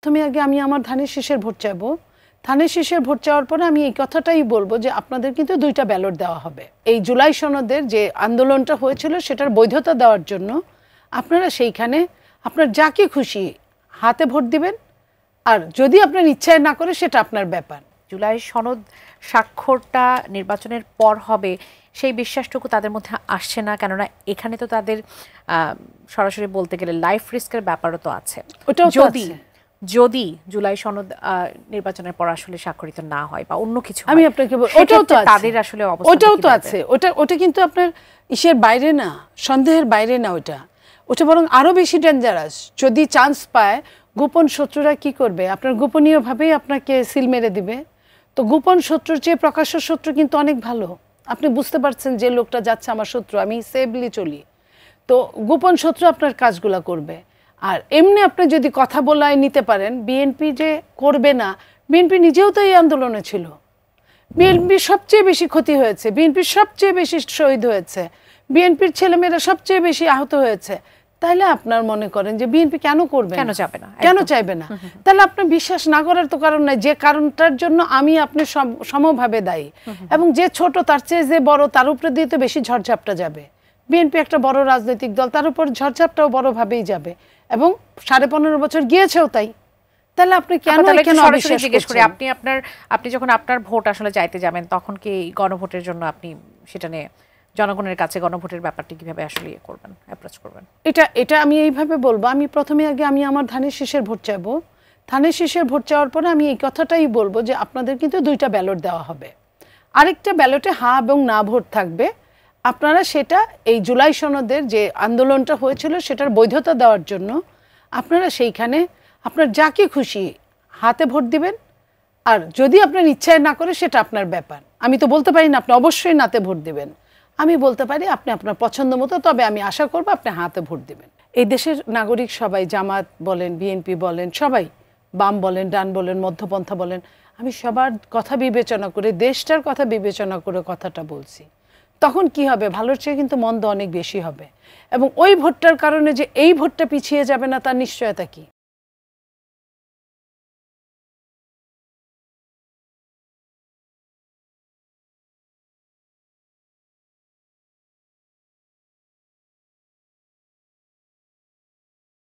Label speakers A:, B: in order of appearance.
A: প্রথমে আগে আমি আমার ধানের শীষের ভোট চাইবো। ধানের শীষের ভোট চাওয়ার পরে আমি এই কথাটাই বলবো যে আপনাদের কিন্তু 2টা ব্যালট দেওয়া হবে। এই জুলাই সনদের যে আন্দোলনটা হয়েছিল সেটার বৈধতা দেওয়ার জন্য আপনারা সেইখানে আপনার যাকে খুশি হাতে ভোট দিবেন, আর যদি আপনার ইচ্ছায় না করে সেটা আপনার ব্যাপার।
B: জুলাই সনদ স্বাক্ষরটা নির্বাচনের পর হবে সেই বিশ্বাসটুকু তাদের মধ্যে আসছে না, কেননা এখানে তো তাদের সরাসরি বলতে গেলে লাইফ রিস্কের ব্যাপারও তো আছে। যদি জুলাই সনদ নির্বাচনের পর আসলে স্বাক্ষরিত না হয় বা অন্য কিছু,
A: আমি আপনাকে ওটাও তো
B: তাদের আসলে
A: ওটাও তো আছে। ওটা কিন্তু আপনার ইসের বাইরে না, সন্দেহের বাইরে না। ওটা বরং আরো বেশি ডেঞ্জারাস। যদি চান্স পায়, গোপন শত্রুরা কি করবে, আপনার গোপনীয়ভাবেই আপনাকে সিল মেরে দিবে। তো গোপন শত্রুর চেয়ে প্রকাশ্য শত্রু কিন্তু অনেক ভালো। আপনি বুঝতে পারছেন যে লোকটা যাচ্ছে আমার শত্রু, আমি সেফলি চলি। তো গোপন শত্রু আপনার কাজগুলো করবে। আর এমনি আপনি যদি কথা বলায় নিতে পারেন, বিএনপি যে করবে না, বিএনপি নিজেও তো এই আন্দোলনে ছিল। বিএনপির সবচেয়ে বেশি ক্ষতি হয়েছে, বিএনপির সবচেয়ে বেশি শহীদ হয়েছে, বিএনপির ছেলেমেয়েরা সবচেয়ে বেশি আহত হয়েছে। তাহলে আপনার মনে করেন যে বিএনপি কেন করবে,
B: কেন যাবে না,
A: কেন চাইবে না? তাহলে আপনার বিশ্বাস না করার তো কারণ নাই। যে কারণটার জন্য আমি আপনি সমভাবে দায়ী, এবং যে ছোট তার চেয়ে যে বড় তার উপরে দিয়ে তো বেশি ঝড়ঝাপটা যাবে। বিএনপি একটা বড় রাজনৈতিক দল, তার উপর ঝড়ঝাপটাও বড়ভাবেই যাবে, এবং 15.5 বছর গিয়েছেও তাই। তাহলে আপনি কেন
B: সরাসরি জিজ্ঞেস করে আপনি যখন আপনার ভোট আসলে চাইতে যাবেন, তখন কি গণভোটের জন্য আপনি সেটা নিয়ে জনগণের কাছে গণভোটের ব্যাপারটি কিভাবে আসলে করবেন, অ্যাপ্রোচ করবেন?
A: এটা আমি এইভাবে বলবো। আমি প্রথমে আগে আমি আমার ধানের শীষের ভোট চাইবো। ধানের শীষের ভোট চাওয়ার পরে আমি এই কথাটাই বলবো যে আপনাদের কিন্তু 2টা ব্যালট দেওয়া হবে। আরেকটা ব্যালটে হ্যাঁ এবং না ভোট থাকবে। আপনারা সেটা এই জুলাই সনদের যে আন্দোলনটা হয়েছিল সেটার বৈধতা দেওয়ার জন্য আপনারা সেইখানে আপনার যাকে খুশি হাতে ভোট দিবেন, আর যদি আপনার ইচ্ছায় না করে সেটা আপনার ব্যাপার। আমি তো বলতে পারি না আপনি অবশ্যই নাতে ভোট দিবেন। আমি বলতে পারি আপনি আপনার পছন্দ মতো, তবে আমি আশা করবো আপনি হাতে ভোট দিবেন। এই দেশের নাগরিক সবাই, জামাত বলেন, বিএনপি বলেন, সবাই, বাম বলেন, ডান বলেন, মধ্যপন্থা বলেন, আমি সবার কথা বিবেচনা করে, দেশটার কথা বিবেচনা করে কথাটা বলছি। তখন কি হবে, ভালোর চেয়ে কিন্তু মন্দ অনেক বেশি হবে। এবং ওই ভোটটার কারণে যে এই ভোটটা পিছিয়ে যাবে না তার নিশ্চয়তা কি?